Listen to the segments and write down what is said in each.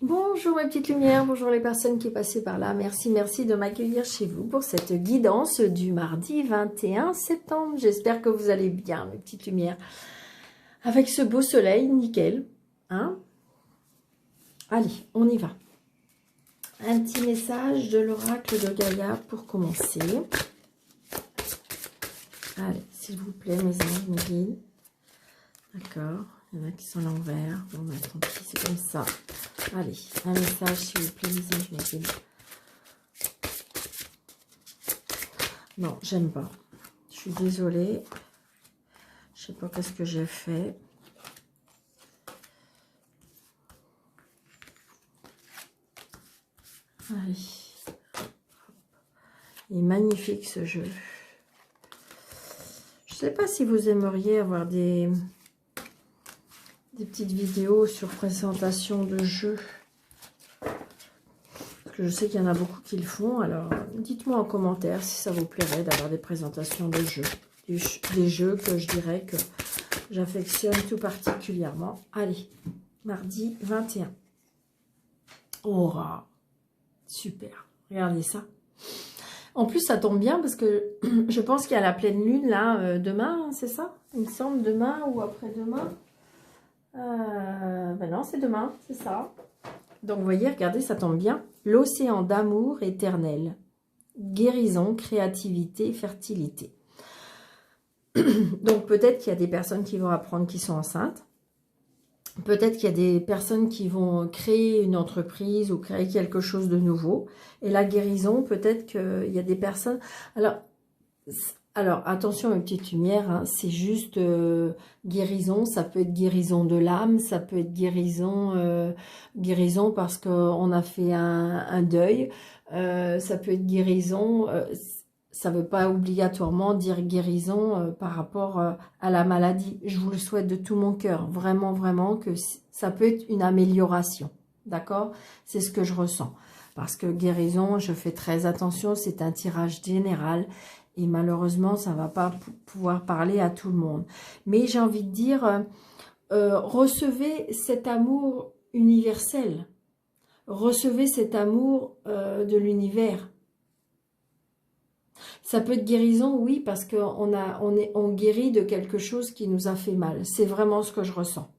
Bonjour mes petites lumières, bonjour les personnes qui passaient par là. Merci, merci de m'accueillir chez vous pour cette guidance du mardi 21 septembre. J'espère que vous allez bien mes petites lumières. Avec ce beau soleil, nickel. Hein? Allez, on y va. Un petit message de l'oracle de Gaïa pour commencer. Allez, s'il vous plaît mes anges, mes guides. D'accord, il y en a qui sont à l'envers. Bon, bah, tant pis, c'est comme ça. Allez, un message s'il vous plaît, mes anges, mes guides. Non, j'aime pas. Je suis désolée. Je sais pas qu'est-ce que j'ai fait. Allez. Il est magnifique ce jeu. Je sais pas si vous aimeriez avoir des petites vidéos sur présentation de jeux. Parce que je sais qu'il y en a beaucoup qui le font. Alors, dites-moi en commentaire si ça vous plairait d'avoir des présentations de jeux. Des jeux que je dirais que j'affectionne tout particulièrement. Allez, mardi 21. Aura. Super. Regardez ça. En plus, ça tombe bien parce que je pense qu'il y a la pleine lune là demain, c'est ça? Il me semble demain ou après-demain. Ben non, c'est demain, c'est ça. Donc, vous voyez, regardez, ça tombe bien. L'océan d'amour éternel. Guérison, créativité, fertilité. Donc, peut-être qu'il y a des personnes qui vont apprendre qu'ils sont enceintes. Peut-être qu'il y a des personnes qui vont créer une entreprise ou créer quelque chose de nouveau. Et la guérison, peut-être qu'il y a des personnes... Alors attention mes petites lumières, hein, c'est juste guérison. Ça peut être guérison de l'âme, ça peut être guérison parce qu'on a fait un deuil. Ça peut être guérison... ça ne veut pas obligatoirement dire guérison par rapport à la maladie. Je vous le souhaite de tout mon cœur. Vraiment, vraiment que ça peut être une amélioration. D'accord? C'est ce que je ressens. Parce que guérison, je fais très attention. C'est un tirage général. Et malheureusement, ça ne va pas pouvoir parler à tout le monde. Mais j'ai envie de dire, recevez cet amour universel. Recevez cet amour de l'univers. Ça peut être guérison, oui, parce qu'on guérit de quelque chose qui nous a fait mal. C'est vraiment ce que je ressens.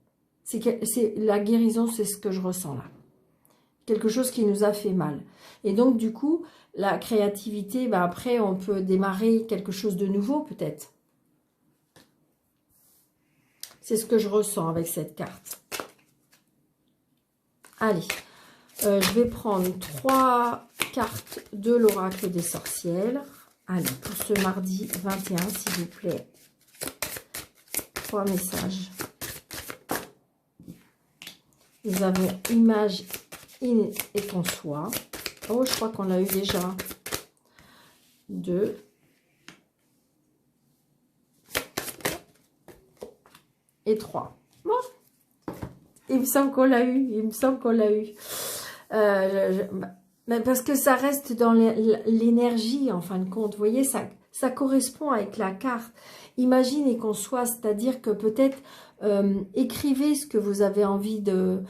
La guérison, c'est ce que je ressens là. Quelque chose qui nous a fait mal. Et donc, du coup, la créativité, ben après, on peut démarrer quelque chose de nouveau, peut-être. C'est ce que je ressens avec cette carte. Allez, je vais prendre 3 cartes de l'oracle des sorcières. Allez, pour ce mardi 21, s'il vous plaît. 3 messages. Nous avons image in et qu'on soit. Oh, je crois qu'on l'a eu déjà. 2. Et 3. Bon. Il me semble qu'on l'a eu. Il me semble qu'on l'a eu. Parce que ça reste dans l'énergie, en fin de compte. Vous voyez, ça correspond avec la carte. Imaginez qu'on soit, c'est-à-dire que peut-être écrivez ce que vous avez envie de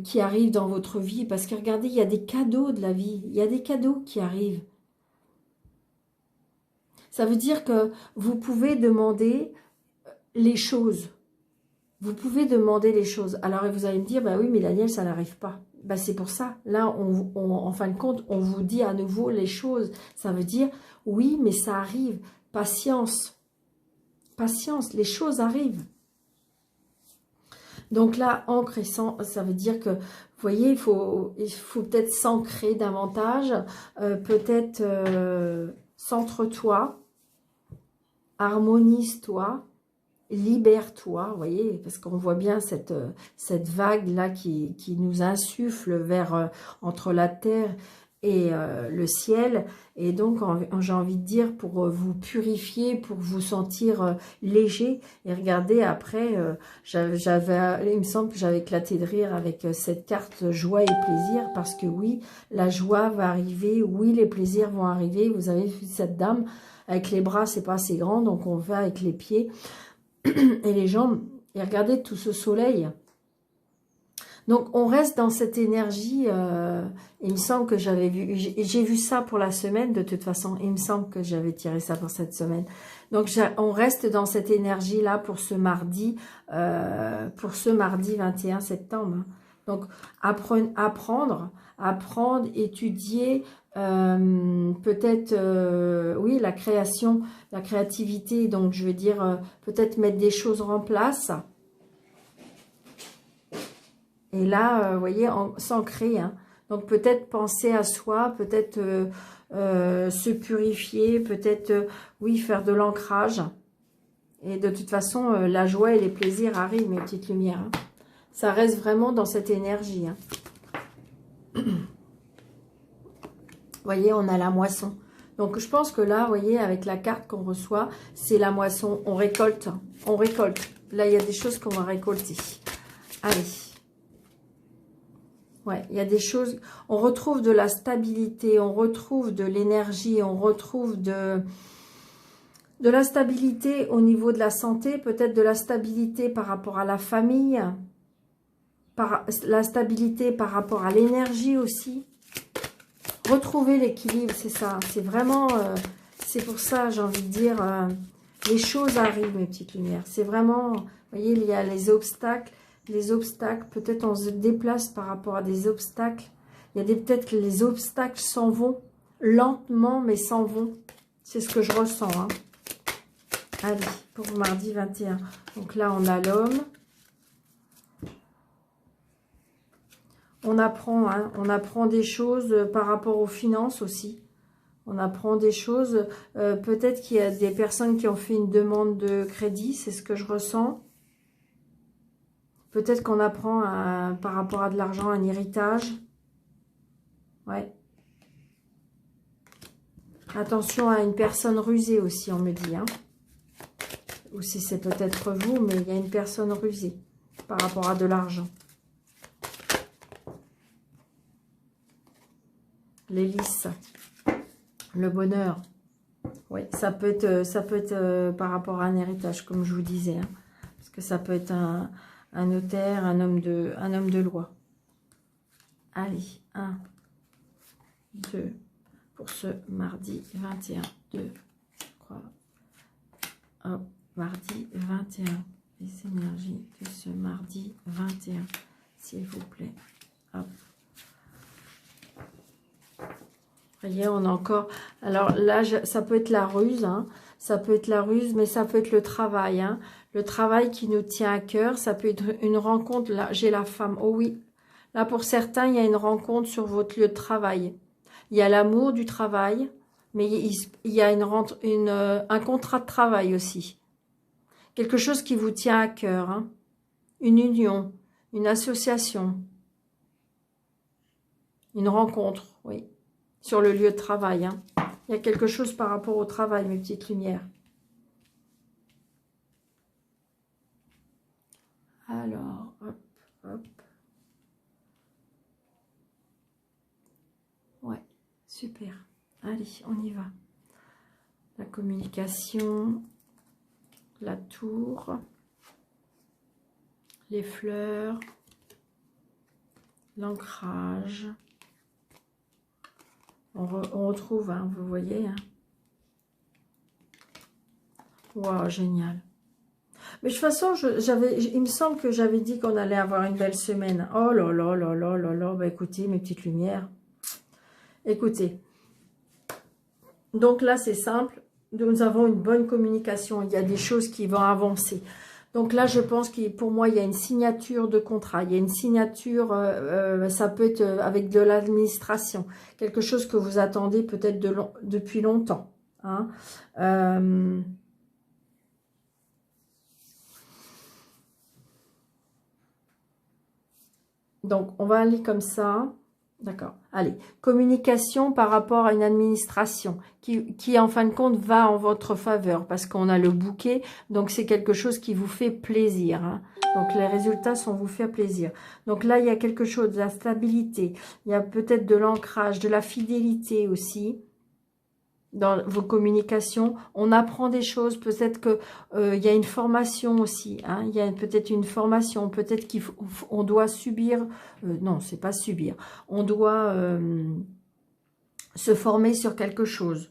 qui arrive dans votre vie. Parce que regardez, il y a des cadeaux de la vie. Il y a des cadeaux qui arrivent. Ça veut dire que vous pouvez demander les choses. Vous pouvez demander les choses. Alors, vous allez me dire, bah oui, mais Daniel, ça n'arrive pas. Ben, c'est pour ça. Là, en fin de compte, on vous dit à nouveau les choses. Ça veut dire, oui, mais ça arrive. Patience. Patience, les choses arrivent. Donc là, ancre et sang, ça veut dire que, vous voyez, il faut peut-être s'ancrer davantage. Peut-être centre-toi. Harmonise-toi. Libère-toi, vous voyez, parce qu'on voit bien cette vague-là qui nous insuffle vers entre la terre et le ciel. Et donc, j'ai envie de dire, pour vous purifier, pour vous sentir léger. Et regardez, après, il me semble que j'avais éclaté de rire avec cette carte joie et plaisir, parce que oui, la joie va arriver, oui, les plaisirs vont arriver. Vous avez vu cette dame, avec les bras, c'est pas assez grand, donc on va avec les pieds et les jambes, et regardez tout ce soleil. Donc, on reste dans cette énergie. Il me semble que j'ai vu ça pour la semaine, de toute façon. Il me semble que j'avais tiré ça pour cette semaine. Donc, on reste dans cette énergie-là pour ce mardi 21 septembre. Donc, apprendre, étudier, peut-être, oui, la création, la créativité. Donc, je veux dire, peut-être mettre des choses en place. Et là, vous voyez, s'ancrer. Hein. Donc, peut-être penser à soi, peut-être se purifier, peut-être, oui, faire de l'ancrage. Et de toute façon, la joie et les plaisirs arrivent, mes petites lumières. Hein. Ça reste vraiment dans cette énergie. Hein. Vous voyez, on a la moisson. Donc, je pense que là, vous voyez, avec la carte qu'on reçoit, c'est la moisson. On récolte. On récolte. Là, il y a des choses qu'on va récolter. Allez. Ouais, il y a des choses, on retrouve de la stabilité, on retrouve de l'énergie, on retrouve de la stabilité au niveau de la santé, peut-être de la stabilité par rapport à la famille, la stabilité par rapport à l'énergie aussi. Retrouver l'équilibre, c'est ça, c'est vraiment, c'est pour ça, j'ai envie de dire, les choses arrivent, mes petites lumières. C'est vraiment, vous voyez, il y a les obstacles. Les obstacles, peut-être on se déplace par rapport à des obstacles. Il y a peut-être que les obstacles s'en vont lentement, mais s'en vont. C'est ce que je ressens. Hein. Allez, pour mardi 21. Donc là, on a l'homme. On apprend, hein, on apprend des choses par rapport aux finances aussi. On apprend des choses. Peut-être qu'il y a des personnes qui ont fait une demande de crédit. C'est ce que je ressens. Peut-être qu'on apprend par rapport à de l'argent, un héritage. Ouais. Attention à une personne rusée aussi, on me dit. Hein. Ou si c'est peut-être vous, mais il y a une personne rusée par rapport à de l'argent. L'hélice. Le bonheur. Oui, ça peut être par rapport à un héritage, comme je vous disais. Hein. Parce que ça peut être un notaire, un homme de loi. Allez, 1, 2, pour ce mardi 21, 2, 3, hop, mardi 21, les énergies de ce mardi 21, s'il vous plaît, hop. Vous voyez, on a encore, alors là, ça peut être la ruse, hein. Ça peut être la ruse, mais ça peut être le travail, hein. Le travail qui nous tient à cœur, ça peut être une rencontre. Là, j'ai la femme. Oh oui, là pour certains, il y a une rencontre sur votre lieu de travail. Il y a l'amour du travail, mais il y a un contrat de travail aussi. Quelque chose qui vous tient à cœur, hein. Une union, une association, une rencontre, oui, sur le lieu de travail, hein. Il y a quelque chose par rapport au travail, mes petites lumières. Alors, hop, hop. Ouais, super. Allez, on y va. La communication, la tour, les fleurs, l'ancrage. On retrouve, hein, vous voyez. Hein. Waouh, génial. Mais de toute façon, il me semble que j'avais dit qu'on allait avoir une belle semaine. Oh là là là là là là. Bah écoutez, mes petites lumières. Écoutez. Donc là, c'est simple. Nous avons une bonne communication. Il y a des choses qui vont avancer. Donc là, je pense que pour moi, il y a une signature de contrat. Il y a une signature, ça peut être avec de l'administration. Quelque chose que vous attendez peut-être depuis longtemps. Hein. Donc, on va aller comme ça. D'accord. Allez, communication par rapport à une administration qui, en fin de compte, va en votre faveur parce qu'on a le bouquet. Donc, c'est quelque chose qui vous fait plaisir. Hein. Donc, les résultats vous fait plaisir. Donc, là, il y a quelque chose de la stabilité. Il y a peut-être de l'ancrage, de la fidélité aussi. dans vos communications. On apprend des choses. Peut-être que il y a une formation aussi. Hein, il y a peut-être une formation. Peut-être qu'on doit subir. Non, c'est pas subir. On doit se former sur quelque chose.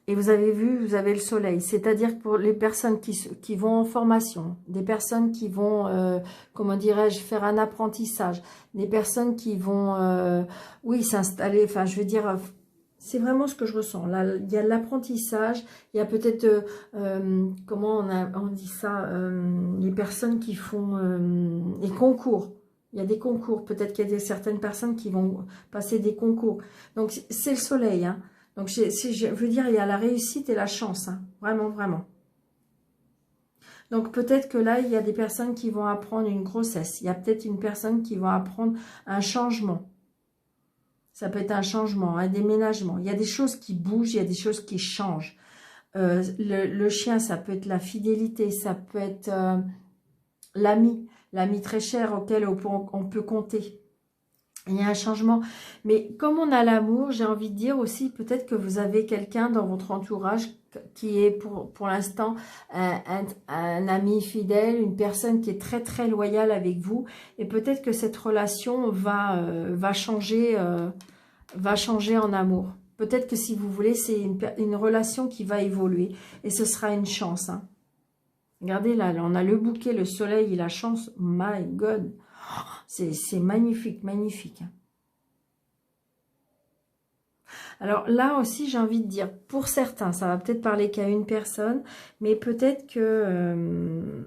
Et vous avez vu, vous avez le soleil. C'est-à-dire que pour les personnes qui vont en formation, des personnes qui vont, comment dirais-je, faire un apprentissage, des personnes qui vont, oui, s'installer, enfin, je veux dire, c'est vraiment ce que je ressens. Là, il y a l'apprentissage, il y a peut-être, comment on dit ça, les personnes qui font les concours. Il y a des concours. Peut-être qu'il y a certaines personnes qui vont passer des concours. Donc, c'est le soleil, hein. Donc, je veux dire, il y a la réussite et la chance, hein. Vraiment, vraiment. Donc, peut-être que là, il y a des personnes qui vont apprendre une grossesse. Il y a peut-être une personne qui va apprendre un changement. Ça peut être un changement, un déménagement. Il y a des choses qui bougent, il y a des choses qui changent. Le chien, ça peut être la fidélité, ça peut être l'ami très cher auquel on peut compter. Il y a un changement. Mais comme on a l'amour, j'ai envie de dire aussi, peut-être que vous avez quelqu'un dans votre entourage qui est pour l'instant un ami fidèle, une personne qui est très très loyale avec vous. Et peut-être que cette relation va changer en amour. Peut-être que si vous voulez, c'est une relation qui va évoluer. Et ce sera une chance. Hein. Regardez là, on a le bouquet, le soleil et la chance. My God! C'est magnifique, magnifique. Alors là aussi, j'ai envie de dire, pour certains, ça va peut-être parler qu'à une personne, mais peut-être que...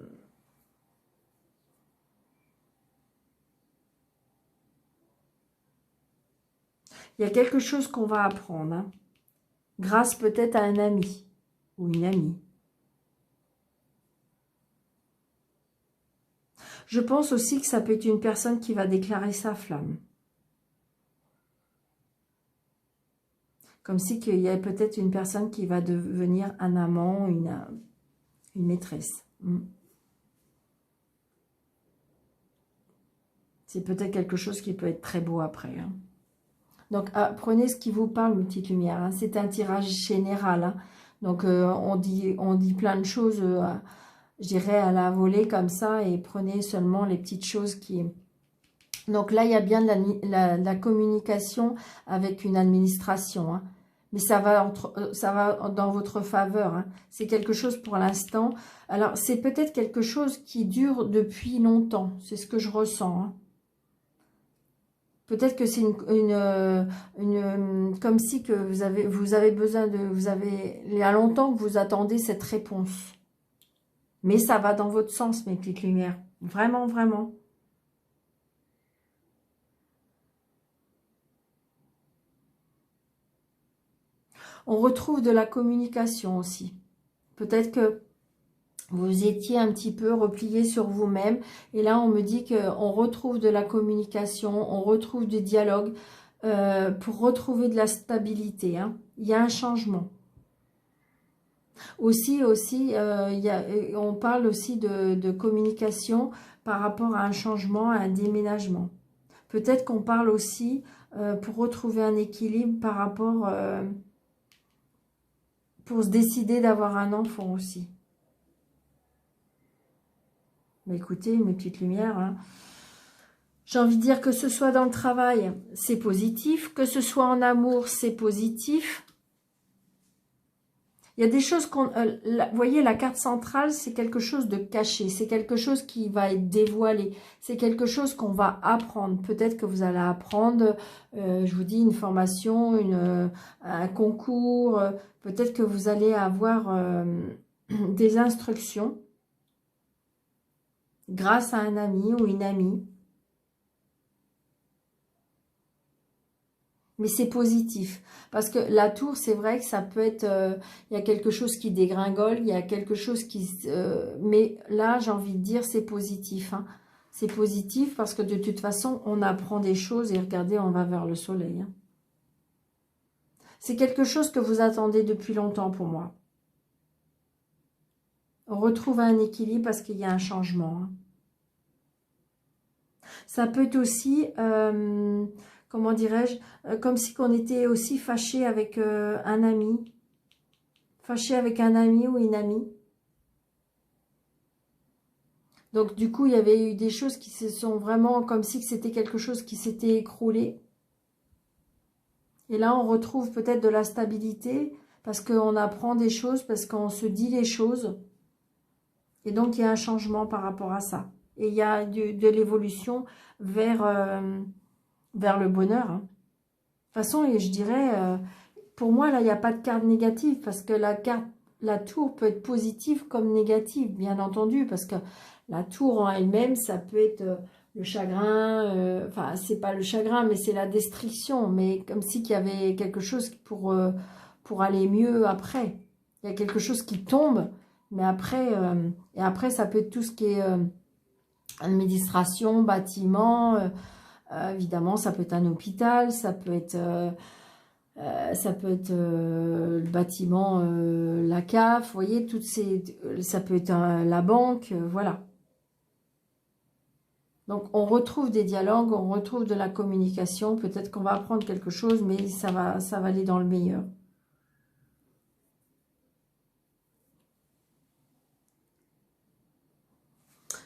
il y a quelque chose qu'on va apprendre, hein, grâce peut-être à un ami ou une amie. Je pense aussi que ça peut être une personne qui va déclarer sa flamme. Comme si qu'il y a peut-être une personne qui va devenir un amant, une maîtresse. C'est peut-être quelque chose qui peut être très beau après. Hein. Donc, prenez ce qui vous parle, mes petites lumières. Hein. C'est un tirage général. Hein. Donc, on dit plein de choses, je dirais, à la volée comme ça. Et prenez seulement les petites choses qui... Donc là, il y a bien de la communication avec une administration. Hein. Mais ça va dans votre faveur. Hein. C'est quelque chose pour l'instant. Alors, c'est peut-être quelque chose qui dure depuis longtemps. C'est ce que je ressens. Hein. Peut-être que c'est comme si que vous avez besoin de... il y a longtemps que vous attendez cette réponse. Mais ça va dans votre sens, mes petites lumières. Vraiment, vraiment. On retrouve de la communication aussi. Peut-être que vous étiez un petit peu replié sur vous-même. Et là, on me dit qu'on retrouve de la communication, on retrouve du dialogue pour retrouver de la stabilité. Hein. Il y a un changement. Aussi on parle aussi de communication par rapport à un changement, à un déménagement. Peut-être qu'on parle aussi pour retrouver un équilibre par rapport... pour se décider d'avoir un enfant aussi. Mais écoutez, mes petites lumières, hein, j'ai envie de dire que ce soit dans le travail, c'est positif. Que ce soit en amour, c'est positif. Il y a des choses qu'on... vous voyez, la carte centrale, c'est quelque chose de caché. C'est quelque chose qui va être dévoilé. C'est quelque chose qu'on va apprendre. Peut-être que vous allez apprendre, je vous dis, une formation, un concours. Peut-être que vous allez avoir des instructions grâce à un ami ou une amie. Mais c'est positif. Parce que la tour, c'est vrai que ça peut être... il y a quelque chose qui dégringole, il y a quelque chose qui... mais là, j'ai envie de dire, c'est positif. Hein. C'est positif parce que de toute façon, on apprend des choses et regardez, on va vers le soleil. Hein. C'est quelque chose que vous attendez depuis longtemps pour moi. On retrouve un équilibre parce qu'il y a un changement. Hein. Ça peut être aussi, comment dirais-je, comme si on était aussi fâché avec un ami. Fâché avec un ami ou une amie. Donc du coup, il y avait eu des choses qui se sont vraiment comme si c'était quelque chose qui s'était écroulé. Et là, on retrouve peut-être de la stabilité parce qu'on apprend des choses, parce qu'on se dit les choses. Et donc, il y a un changement par rapport à ça. Et il y a de l'évolution vers, vers le bonheur. Hein. De toute façon, et je dirais, pour moi, là, il n'y a pas de carte négative parce que la tour peut être positive comme négative, bien entendu, parce que la tour en elle-même, ça peut être le chagrin, enfin, c'est pas le chagrin, mais c'est la destruction, mais comme si il y avait quelque chose pour aller mieux après. Il y a quelque chose qui tombe, mais après, et après, ça peut être tout ce qui est administration, bâtiment, évidemment, ça peut être un hôpital, ça peut être le bâtiment, la CAF, vous voyez, toutes ces, ça peut être la banque, voilà. Donc, on retrouve des dialogues, on retrouve de la communication. Peut-être qu'on va apprendre quelque chose, mais ça va aller dans le meilleur.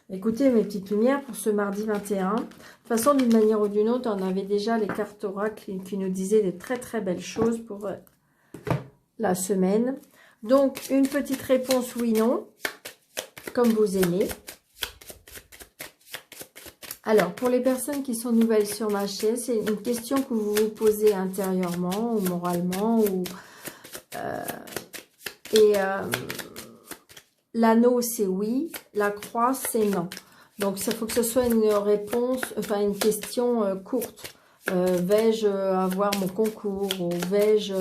Écoutez, mes petites lumières, pour ce mardi 21. De toute façon, d'une manière ou d'une autre, on avait déjà les cartes oracles qui nous disaient de très très belles choses pour la semaine. Donc, une petite réponse oui-non, comme vous aimez. Alors, pour les personnes qui sont nouvelles sur ma chaîne, c'est une question que vous vous posez intérieurement ou moralement. L'anneau, c'est oui. La croix, c'est non. Donc, il faut que ce soit une réponse, enfin une question courte. Vais-je avoir mon concours ou vais-je...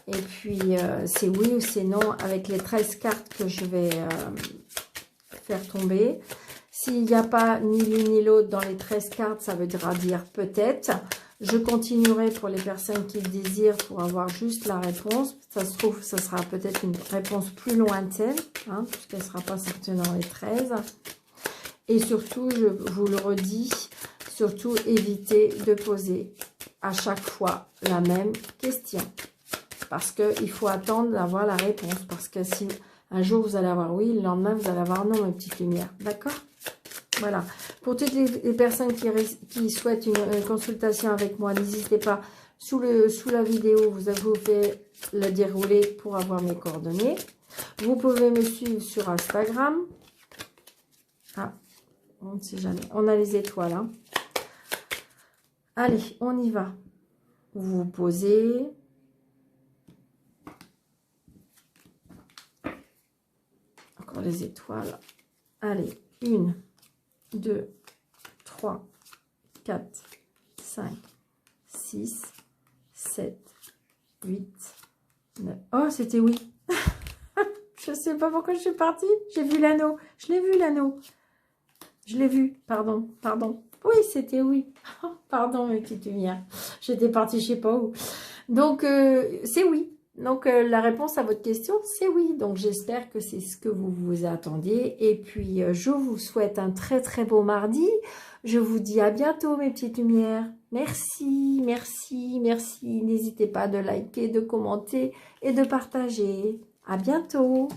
et puis, c'est oui ou c'est non avec les 13 cartes que je vais faire tomber. S'il n'y a pas ni l'une ni l'autre dans les 13 cartes, ça voudra dire peut-être. Je continuerai pour les personnes qui le désirent pour avoir juste la réponse. Ça se trouve, ça sera peut-être une réponse plus lointaine, hein, puisqu'elle ne sera pas certainement dans les 13. Et surtout, je vous le redis, surtout évitez de poser à chaque fois la même question. Parce qu'il faut attendre d'avoir la réponse. Parce que si un jour vous allez avoir oui, le lendemain vous allez avoir non, mes petites lumières. D'accord ? Voilà. Pour toutes les personnes qui souhaitent une consultation avec moi, n'hésitez pas. Sous la vidéo, vous faites le déroulé pour avoir mes coordonnées. Vous pouvez me suivre sur Instagram. Ah, on ne sait jamais. On a les étoiles. Hein. Allez, on y va. Vous vous posez. Encore les étoiles. Allez, 1, 2, 3, 4, 5, 6, 7, 8, 9. Oh, c'était oui. Je ne sais pas pourquoi je suis partie. J'ai vu l'anneau. Je l'ai vu, l'anneau. Je l'ai vu. Pardon, pardon. Oui, c'était oui. Pardon, mes petites lumières. J'étais partie, je ne sais pas où. Donc, c'est oui. Donc, la réponse à votre question, c'est oui. Donc, j'espère que c'est ce que vous vous attendiez. Et puis, je vous souhaite un très, très beau mardi. Je vous dis à bientôt, mes petites lumières. Merci, merci, merci. N'hésitez pas de liker, de commenter et de partager. À bientôt.